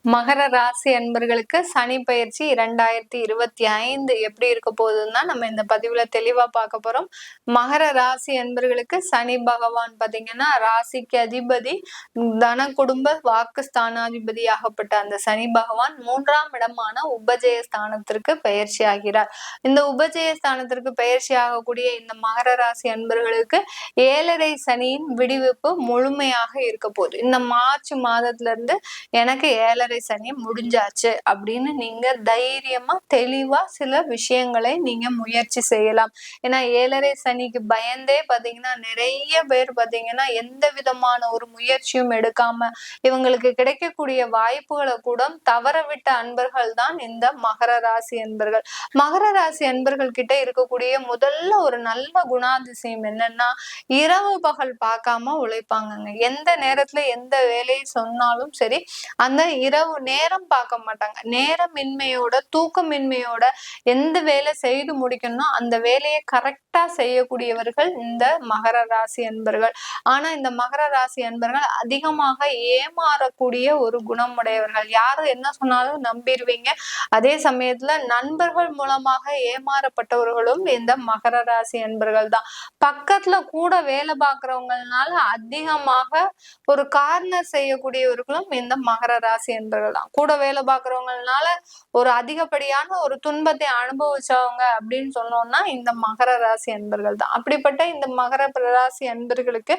மகர ராசி அன்பர்களுக்கு சனி பயிற்சி 2025 எப்படி இருக்க போகுதுன்னா நம்ம இந்த பதிவுல தெளிவா பார்க்க போறோம். மகர ராசி அன்பர்களுக்கு சனி பகவான் பாத்தீங்கன்னா ராசிக்கு அதிபதி, தன குடும்ப வாக்கு ஸ்தானாதிபதி ஆகப்பட்ட அந்த சனி பகவான் 3ஆம் இடமான உபஜய ஸ்தானத்திற்கு பயிற்சி ஆகிறார். இந்த உபஜய ஸ்தானத்திற்கு பயிற்சி ஆகக்கூடிய இந்த மகர ராசி அன்பர்களுக்கு 7.5 சனியின் விடுவிப்பு முழுமையாக இருக்க போகுது. இந்த மார்ச் மாதத்துல இருந்து எனக்கு 7.5 சனி முடிஞ்சாச்சு அப்படின்னு நீங்க தைரியமா தெளிவா சில விஷயங்களை நீங்க முயற்சி செய்யலாம். ஏன்னா 7.5 சனிக்கு பயந்தே பாத்தீங்கன்னா நிறைய பேர் பாத்தீங்கன்னா எந்த விதமான ஒரு முயற்சியும் எடுக்காம இவங்களுக்கு கிடைக்கக்கூடிய வாய்ப்புகளை கூட தவற விட்ட அன்பர்கள் தான் இந்த மகர ராசி அன்பர்கள். மகர ராசி அன்பர்கள் கிட்ட இருக்கக்கூடிய முதல்ல ஒரு நல்ல குணாதிசயம் என்னன்னா, இரவு பகல் பார்க்காம உழைப்பாங்கங்க. எந்த நேரத்துல எந்த வேலையை சொன்னாலும் சரி, அந்த இரவு நேரம் பார்க்க மாட்டாங்க. நேரமின்மையோட தூக்கமின்மையோட எந்த வேலை செய்து முடிக்கணும் அந்த வேலையை கரெக்டா செய்யக்கூடியவர்கள் இந்த மகர ராசி அன்பர்கள். ஆனா இந்த மகர ராசி அன்பர்கள் அதிகமாக ஏமாறக்கூடிய ஒரு குணமுடையவர்கள். யாரும் என்ன சொன்னாலும் நம்பிடுவீங்க. அதே சமயத்துல நண்பர்கள் மூலமாக ஏமாறப்பட்டவர்களும் இந்த மகர ராசி அன்பர்கள் தான். பக்கத்துல கூட வேலை பார்க்கிறவங்கனால அதிகமாக ஒரு கார்னர் செய்யக்கூடியவர்களும் இந்த மகர ராசி அன்பர்கள் தான். கூட வேலை பார்க்கிறவங்கனால ஒரு அதிகப்படியான ஒரு துன்பத்தை அனுபவிச்சவங்க அப்படின்னு சொன்னோம்னா இந்த மகர ராசி அன்பர்கள் தான். அப்படிப்பட்ட இந்த மகர ராசி அன்பர்களுக்கு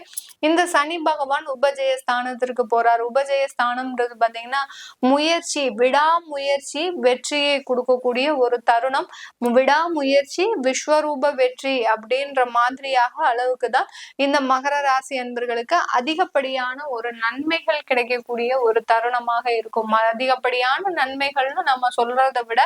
இந்த சனி பகவான் உபஜய ஸ்தானத்திற்கு போறார். உபஜய ஸ்தானம்ன்றது பாத்தீங்கன்னா முயற்சி, விடாமுயற்சி வெற்றியை கொடுக்கக்கூடிய ஒரு தருணம். விடாமுயற்சி விஸ்வரூப வெற்றி அப்படின்ற மாதிரியாக அளவுக்கு தான் இந்த மகர ராசி அன்பர்களுக்கு அதிகப்படியான ஒரு நன்மைகள் கிடைக்கக்கூடிய ஒரு தருணமாக இருக்கும். அதிகப்படியான நன்மைகள்னு நம்ம சொல்றதை விட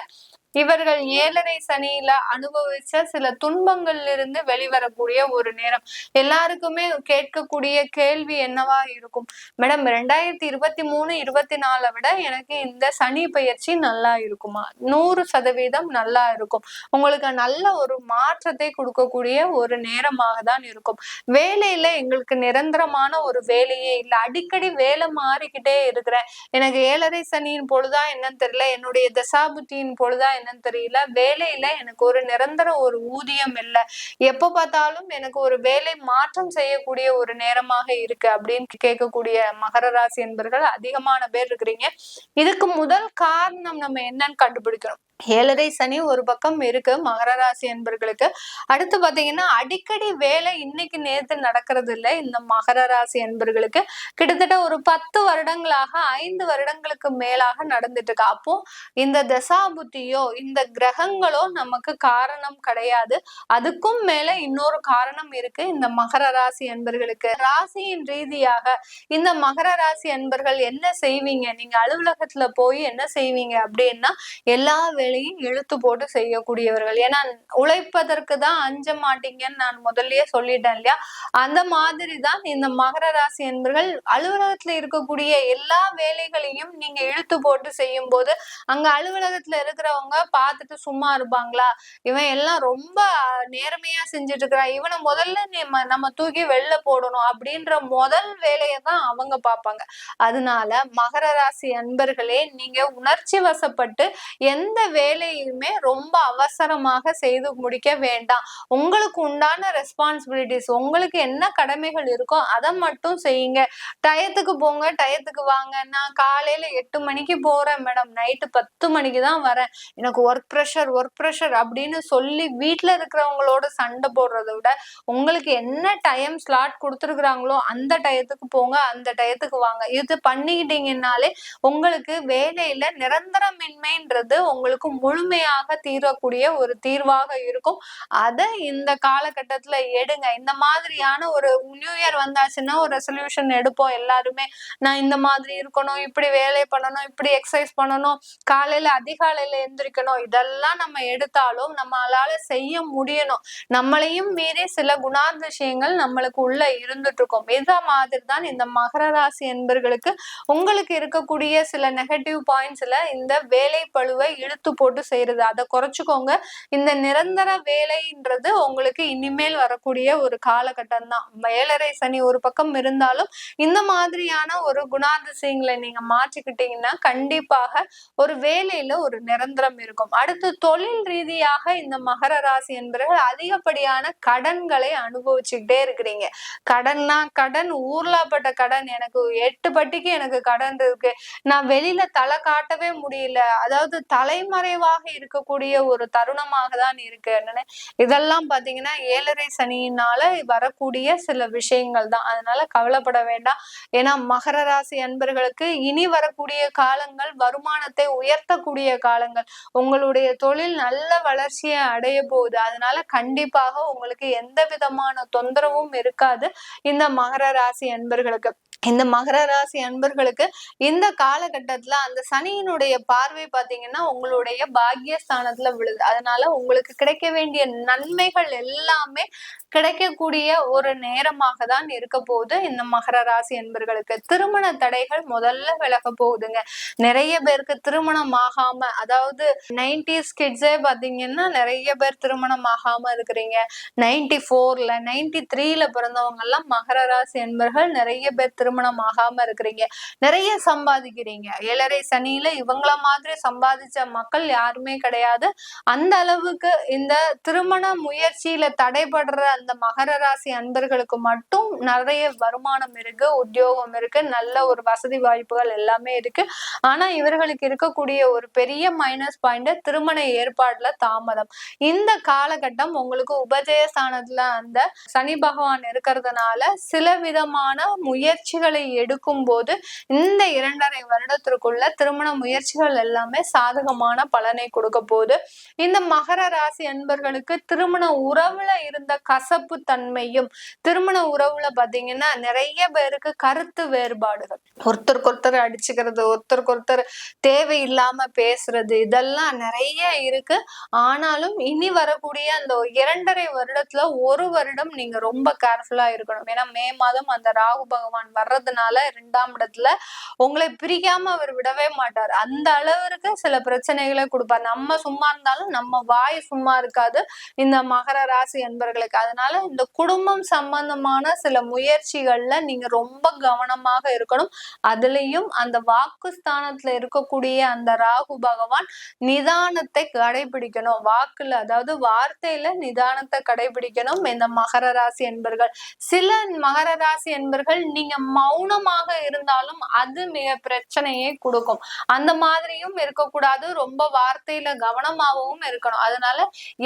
இவர்கள் 7.5 சனியில அனுபவிச்ச சில துன்பங்கள்ல இருந்து வெளிவரக்கூடிய ஒரு நேரம். எல்லாருக்குமே கேட்கக்கூடிய கேள்வி என்னவா இருக்கும், மேடம் 2023 24 விட எனக்கு இந்த சனி பயிற்சி நல்லா இருக்குமா? 100% நல்லா இருக்கும். உங்களுக்கு நல்ல ஒரு மாற்றத்தை கொடுக்கக்கூடிய ஒரு நேரமாக தான் இருக்கும். வேலையில எங்களுக்கு நிரந்தரமான ஒரு வேலையே இல்லை, அடிக்கடி வேலை மாறிக்கிட்டே இருக்கிறேன், எனக்கு 7.5 சனியின் பொழுதா என்னன்னு தெரியல, என்னுடைய தசாபுத்தியின் பொழுதா என்னன்னு தெரியல, வேலையில எனக்கு ஒரு நிரந்தர ஒரு ஊதியம் இல்லை, எப்ப பார்த்தாலும் எனக்கு ஒரு வேலை மாற்றம் செய்யக்கூடிய ஒரு நேரமாக இருக்கு அப்படின்னு கேட்கக்கூடிய மகர ராசி என்பர்கள் அதிகமான பேர் இருக்கிறீங்க. இதுக்கு முதல் காரணம் நம்ம என்னன்னு கண்டுபிடிக்கணும். 7.5 சனி ஒரு பக்கம் இருக்கு மகர ராசி என்பர்களுக்கு. அடுத்து பாத்தீங்கன்னா அடிக்கடி வேலை இன்னைக்கு நேத்து நடக்கிறது இல்லை இந்த மகர ராசி என்பர்களுக்கு. கிட்டத்தட்ட ஒரு 10 வருடங்களாக 5 வருடங்களுக்கு மேலாக நடந்துட்டு இருக்கு. அப்போ இந்த தசாபுத்தியோ இந்த கிரகங்களோ நமக்கு காரணம் கிடையாது. அதுக்கும் மேல இன்னொரு காரணம் இருக்கு இந்த மகர ராசி என்பர்களுக்கு. ராசியின் ரீதியாக இந்த மகர ராசி என்பர்கள் என்ன செய்வீங்க, நீங்க அலுவலகத்துல போய் என்ன செய்வீங்க அப்படின்னா எல்லா வேலையும் இழுத்து போட்டு செய்யக்கூடியவர்கள். ஏன்னா உழைப்பதற்கு தான் அஞ்ச மாட்டீங்கன்னு நான் முதல்லயே சொல்லிட்டேன் இல்லையா? அந்த மாதிரிதான் இந்த மகர ராசி என்பர்கள் அலுவலகத்துல இருக்கக்கூடிய எல்லா வேலைகளையும் நீங்க இழுத்து போட்டு செய்யும் போது அங்க அலுவலகத்துல இருக்கிறவங்க பார்த்துட்டு சும்மா இருப்பாங்களா? இவன் எல்லாம் ரொம்ப நேர்மையா செஞ்சுட்டு இருக்கிறா, இவனை முதல்ல நம்ம தூக்கி வெளில போடணும் அப்படின்ற முதல் வேலையை தான் அவங்க பார்ப்பாங்க. அதனால மகர ராசி அன்பர்களே, நீங்க உணர்ச்சி வசப்பட்டு எந்த வேலையுமே ரொம்ப அவசரமாக செய்து முடிக்க வேண்டாம். உங்களுக்கு உண்டான ரெஸ்பான்சிபிலிட்டிஸ், உங்களுக்கு என்ன கடமைகள் இருக்கோ அதை மட்டும் செய்யுங்க. டயத்துக்கு போங்க, டயத்துக்கு வாங்க. நான் காலையில 8 மணிக்கு போறேன் மேடம், நைட்டு 10 மணிக்கு தான் வரேன், எனக்கு ஒர்க் ப்ரெஷர் அப்படின்னு சொல்லி வீட்டுல இருக்கிறவங்களோட சண்டை போடுறதை விட உங்களுக்கு என்ன டைம் ஸ்லாட் கொடுத்துருக்குறாங்களோ அந்த டயத்துக்கு போங்க, அந்த டயத்துக்கு வாங்க. இது பண்ணிக்கிட்டீங்கன்னாலே உங்களுக்கு வேலையில நிரந்தரமின்மைன்றது உங்களுக்கு முழுமையாக தீரக்கூடிய ஒரு தீர்வாக இருக்கும். அதை இந்த காலகட்டத்துல எடுங்க. இந்த மாதிரியான ஒரு நியூ இயர் வந்தாச்சுன்னா ஒரு ரெசல்யூஷன் எடுப்போம் எல்லாருமே. நான் இந்த மாதிரி இருக்கணும், இப்படி வேலை பண்ணணும், இப்படி எக்ஸசைஸ் பண்ணணும், காலையில அதிகாலையில எந்திரிக்கணும், இதெல்லாம் நம்ம எடுத்தாலும் நம்மளால செய்ய முடியணும். நம்மளையும் மீறி சில குணாதிசயங்கள் நம்மளுக்கு உள்ள இருந்துட்டு இருக்கும். இத மாதிரி தான் இந்த மகர ராசி என்பர்களுக்கு உங்களுக்கு இருக்கக்கூடிய சில நெகட்டிவ் பாயிண்ட்ஸ்ல இந்த வேலை பளுவை இழுத்து போட்டு செய்யறது, அதை குறைச்சுக்கோங்க. இந்த நிரந்தர வேலைன்றது உங்களுக்கு இனிமேல் வரக்கூடிய ஒரு காலகட்டம் தான். 7.5 சனி ஒரு பக்கம் இருந்தாலும் இந்த மாதிரியான ஒரு குணாதிசயங்களை நீங்க மாற்றிக்கிட்டீங்கன்னா கண்டிப்பாக ஒரு வேலையில ஒரு நிரந்தரம் இருக்கும். அடுத்து தொழில் ரீதியாக இந்த மகர ராசி என்பவர்கள் அதிகப்படியான கடன்களை அனுபவிச்சுக்கிட்டே இருக்கிறீங்க. கடன்னா கடன், ஊர்லாப்பட்ட கடன். எனக்கு 8 பட்டிக்கு எனக்கு கடன் இருக்கு, நான் வெளியில தலை காட்டவே முடியல. அதாவது தலைமறைவாக இருக்கக்கூடிய ஒரு தருணமாக தான் இருக்கு. இதெல்லாம் பாத்தீங்கன்னா 7.5 சனியினால வரக்கூடிய சில விஷயங்கள் தான். அதனால கவலைப்பட வேண்டாம். ஏன்னா மகர ராசி அன்பர்களுக்கு இனி வரக்கூடிய காலங்கள் வருமானத்தை உயர்த்தக்கூடிய காலங்கள். உங்களுடைய தொழில் நல்ல வளர்ச்சியை அடைய போகுது. அதனால கண்டிப்பாக உங்களுக்கு எந்த விதமான தொந்தரவும் இருக்காது இந்த மகர ராசி அன்பர்களுக்கு. இந்த மகர ராசி அன்பர்களுக்கு இந்த காலகட்டத்துல அந்த சனியினுடைய பார்வை பாத்தீங்கன்னா உங்களுடைய பாக்கியஸ்தானத்துல விழுது. அதனால உங்களுக்கு கிடைக்க வேண்டிய நன்மைகள் எல்லாமே கிடைக்கக்கூடிய ஒரு நேரமாக தான் இருக்க போகுது இந்த மகர ராசி அன்பர்களுக்கு. திருமண தடைகள் முதல்ல விலக போகுதுங்க. நிறைய பேருக்கு திருமணம் ஆகாம, அதாவது 90s கிட்ஸே பாத்தீங்கன்னா நிறைய பேர் திருமணம் ஆகாம இருக்கிறீங்க. 94ல 93ல பிறந்தவங்க எல்லாம் மகர ராசி அன்பர்கள் நிறைய பேர் திருமணம் ஆகாம இருக்கிறீங்க. நிறைய சம்பாதிக்கிறீங்க. 7.5 சனியில இவங்கள மாதிரி சம்பாதிச்ச மக்கள் யாருமே கிடையாது. அந்த அளவுக்கு இந்த திருமண முயற்சியில தடைபடுற அந்த மகர ராசி அன்பர்களுக்கு மட்டும் நிறைய வருமானம் இருக்கு, உத்தியோகம் இருக்கு, நல்ல ஒரு வசதி வாய்ப்புகள் எல்லாமே இருக்கு. ஆனா இவர்களுக்கு இருக்கக்கூடிய ஒரு பெரிய மைனஸ் பாயிண்ட் திருமண ஏற்பாடுல தாமதம். இந்த காலகட்டம் உங்களுக்கு உபஜயஸ்தானத்துல அந்த சனி பகவான் இருக்கிறதுனால சில விதமான முயற்சிகளை எடுக்கும் போது இந்த 2.5 வருடத்திற்குள்ள திருமண முயற்சிகள் எல்லாமே சாதகமான பலனை கொடுக்க போகுது. இந்த மகர ராசி அன்பர்களுக்கு திருமண உறவுல இருந்த கசப்பு தன்மையும், திருமண உறவுல பாத்தீங்கன்னா நிறைய பேருக்கு கருத்து வேறுபாடுகள், ஒருத்தருக்கு ஒருத்தர் அடிச்சுக்கிறது, ஒருத்தருக்கு ஒருத்தர் தேவையில்லாம பேசுறது, இதெல்லாம் நிறைய இருக்கு. ஆனாலும் இனி வரக்கூடிய அந்த 2.5 வருடத்துல 1 வருடம் நீங்க ரொம்ப கேர்ஃபுல்லா இருக்கணும். ஏன்னா மே மாதம் அந்த ராகு பகவான் வர்றதுனால 2ஆம் இடத்துல உங்களை பிரிக்காம அவர் விடவே மாட்டார். அந்த அளவிற்கு சில பிரச்சனைகளை கொடுப்பார். நம்ம சும்மா இருந்தாலும் நம்ம வாய் சும்மா இருக்காது இந்த மகர ராசி அன்பர்களுக்கு. அதனால இந்த குடும்பம் சம்பந்தமான சில முயற்சிகள்ல நீங்க ரொம்ப கவனமாக இருக்கணும். அதுலயும் அந்த வாக்குஸ்தானத்துல இருக்கக்கூடிய அந்த ராகு பகவான் நிதானத்தை கடைபிடிக்கணும். வாக்குல, அதாவது வார்த்தையில நிதானத்தை கடைபிடிக்கணும் இந்த மகர ராசி என்பர்கள். சில மகர ராசி என்பர்கள் நீங்க மௌனமாக இருந்தாலும் அது மிக பிரச்சனையை கொடுக்கும். அந்த மாதிரியும் இருக்கக்கூடாது. ரொம்ப வார்த்தையில கவனமாகவும் இருக்கணும். அதனால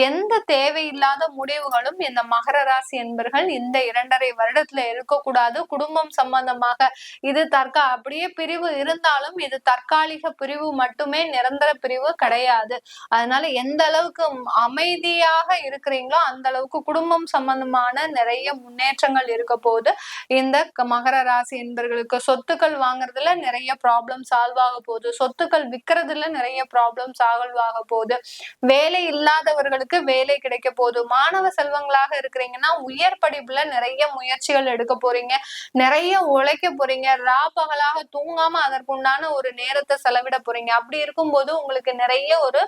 எந்த தேவையில்லாத முடிவுகளும் இந்த மகர ராசி என்பர்கள் இந்த 2.5 வருடத்துல இருக்கக்கூடாது. குடும்பம் சம்பந்தமாக இது அப்படியே பிரிவு இருந்தாலும் இது தற்காலிக பிரிவு மட்டுமே, நிரந்தர பிரிவு கிடையாது. அதனால எந்த அளவுக்கு அமைதியாக இருக்கிறீங்களோ அந்த அளவுக்கு குடும்பம் சம்பந்தமான நிறைய முன்னேற்றங்கள் இருக்க போது. இந்த மகர ராசி என்பர்களுக்கு சொத்துக்கள் வாங்குறதுல நிறைய ப்ராப்ளம் சால்வ் ஆக போகுது. சொத்துக்கள் விற்கிறதுல நிறைய ப்ராப்ளம் சால்வ் ஆக போகுது. வேலை இல்லாதவர்களுக்கு வேலை கிடைக்க போகுது. மாணவ செல்வங்களாக இருக்கிறீங்கன்னா உயர் படிப்புல நிறைய முயற்சிகள் எடுக்க போறீங்க, நிறைய உழைக்க போறீங்க, ராப்பகலாக தூங்காம அதற்குண்டான ஒரு நேரத்தை செலவிட போறீங்க. அப்படி இருக்கும்போது உங்களுக்கு நிறைய ஒரு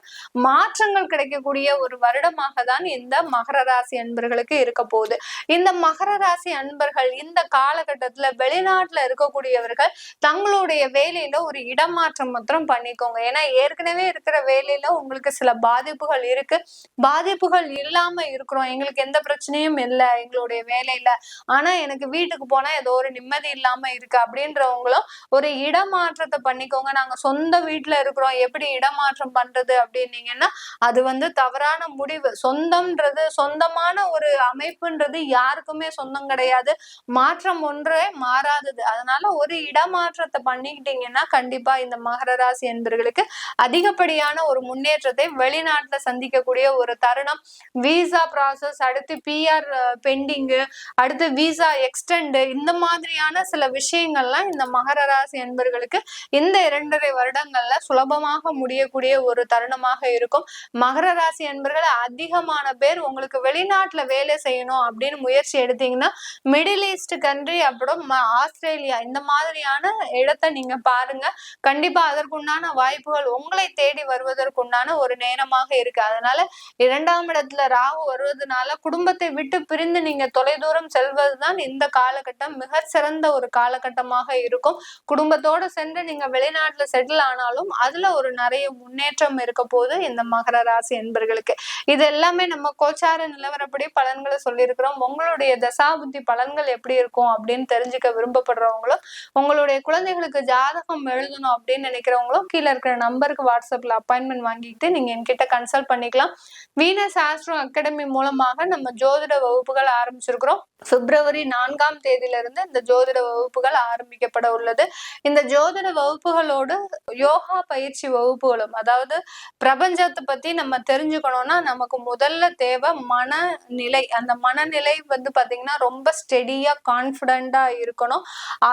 மாற்றங்கள் கிடைக்கக்கூடிய ஒரு வருடமாக தான் இந்த மகர ராசி அன்பர்களுக்கு இருக்க போகுது. இந்த மகர ராசி அன்பர்கள் இந்த காலகட்டத்துல வெளிநாட்டுல இருக்கக்கூடியவர்கள் தங்களுடைய வேலையில ஒரு இடமாற்றம் மாத்திரம் பண்ணிக்கோங்க. ஏன்னா ஏற்கனவே இருக்கிற வேலையில உங்களுக்கு சில பாதிப்புகள் இருக்கு. பாதிப்புகள் இல்லாம இருக்கிறோம், எங்களுக்கு எந்த பிரச்சனையும் இல்லை எங்களுடைய வேலையில, ஆனா எனக்கு வீட்டுக்கு போனா ஏதோ ஒரு நிம்மதி இல்லாம இருக்கு அப்படின்றவங்களும் ஒரு இடமாற்றத்தை பண்ணிக்கோங்க. நாங்க சொந்த வீட்டுல இருக்கிறோம், எப்படி இடமாற்றம் பண்றது அப்படின்னீங்கன்னா அது தவறான முடிவு. சொந்தம்ன்றது, சொந்தமான ஒரு அமைப்புன்றது யாருக்குமே சொந்தம் கிடையாது. மாற்றம் ஒன்றே மாறாதது. அதனால ஒரு இடமாற்றத்தை பண்ணிக்கிட்டீங்கன்னா கண்டிப்பா இந்த மகர ராசி என்பர்களுக்கு அதிகப்படியான ஒரு முன்னேற்றத்தை வெளிநாட்டுல சந்திக்கக்கூடிய ஒரு தருணம். விசா ப்ராசஸ், அடுத்து PR பெண்டிங்கு, அடுத்து விசா எக்ஸ்டெண்ட், இந்த மாதிரியான சில விஷயங்கள்லாம் இந்த மகர ராசி என்பர்களுக்கு இந்த 2.5 வருடங்கள்ல சுலபமாக முடியக்கூடிய ஒரு தருணமாக இருக்கும். மகர ராசி என்பர்கள் அதிகமான பேர் உங்களுக்கு வெளிநாட்டுல வேலை செய்யணும் அப்படின்னு முயற்சி எடுத்தீங்கன்னா மிடில் ஈஸ்ட் கண்ட்ரி, அப்புறம் ஆஸ்திரேலியா இந்த மாதிரியான இடத்தை நீங்க பாருங்க. கண்டிப்பா அதற்குண்டான வாய்ப்புகள் உங்களை தேடி வருவதற்குண்டான ஒரு நேரமாக இருக்கு. அதனால 2ஆம் இடத்துல ராகு வருவதனால குடும்பத்தை விட்டு பிரிந்து நீங்க தொலைதூரம் செல்வதுதான் இந்த காலகட்டம் மிக சிறந்த ஒரு காலகட்டமாக இருக்கும். குடும்பத்தோட சென்று நீங்க வெளிநாட்டுல செட்டில் ஆனாலும் அதுல ஒரு நிறைய முன்னேற்றம் இருக்க போது இந்த மகர ராசி என்பர்களுக்கு. இது எல்லாமே நம்ம கோச்சார நிலவரப்படி பலன்களை சொல்லியிருக்கிறோம். உங்களுடைய தசாபுத்தி பலன்கள் எப்படி இருக்கும் அப்படின்னு தெரிஞ்சுக்க விரும்பப்படுறவங்களும், உங்களுடைய குழந்தைகளுக்கு ஜாதகம் எழுதணும் அப்படின்னு நினைக்கிறவங்களும் கீழே இருக்கிற நம்பருக்கு வாட்ஸ்அப்ல அப்பாயின்மெண்ட் வாங்கிட்டு நீங்க என்கிட்ட கன்சல்ட் பண்ணிக்கலாம். வீனஸ் ஆஸ்ட்ரோ அகாடமி மூலமாக நம்ம ஜோதிட வகுப்புகள் ஆரம்பிச்சிருக்கிறோம். பிப்ரவரி 4ஆம் தேதியிலிருந்து இந்த ஜோதிட வகுப்புகள் ஆரம்பிக்கப்பட உள்ளது. இந்த ஜோதிட வகுப்புகளோடு யோகா பயிற்சி வகுப்புகளும், அதாவது பிரபஞ்சத்தை பத்தி நம்ம தெரிஞ்சுக்கணும்னா நமக்கு முதல்ல தேவை மனநிலை. அந்த மனநிலை பாத்தீங்கன்னா ரொம்ப ஸ்டெடியா கான்பிடண்டா இருக்கணும்.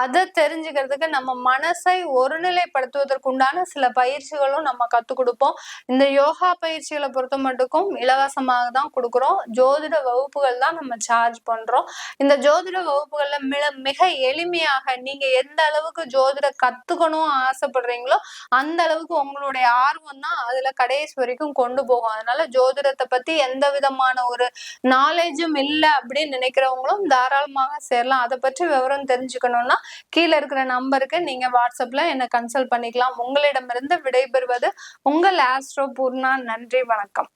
அதை தெரிஞ்சுக்கிறதுக்கு நம்ம மனசை ஒருநிலைப்படுத்துவதற்குண்டான சில பயிற்சிகளும் நம்ம கத்துக் கொடுப்போம். இந்த யோகா பயிற்சிகளை பொறுத்த மட்டுக்கும் இலவசமாக தான் கொடுக்குறோம். ஜோதிட வகுப்புகள் தான் நம்ம சார்ஜ் பண்றோம். இந்த ஜோதிட வகுப்புகள்ல மிக எளிமையாக நீங்க எந்த அளவுக்கு ஜோதிட கத்துக்கணும் ஆசைப்படுறீங்களோ அந்த அளவுக்கு உங்களுடைய ஆர்வம் தான் அதுல கடைசி வரைக்கும் கொண்டு போகும். அதனால ஜோதிடத்தை பத்தி எந்த விதமான ஒரு நாலேஜும் இல்லை அப்படின்னு நினைக்கிறவங்களும் தாராளமாக சேரலாம். அதை பற்றி விவரம் தெரிஞ்சுக்கணும்னா கீழே இருக்கிற நம்பருக்கு நீங்க வாட்ஸ்அப்ல என்ன கன்சல்ட் பண்ணிக்கலாம். உங்களிடமிருந்து விடைபெறுவது உங்கள் ஆஸ்ட்ரோ பூர்ணா. நன்றி, வணக்கம்.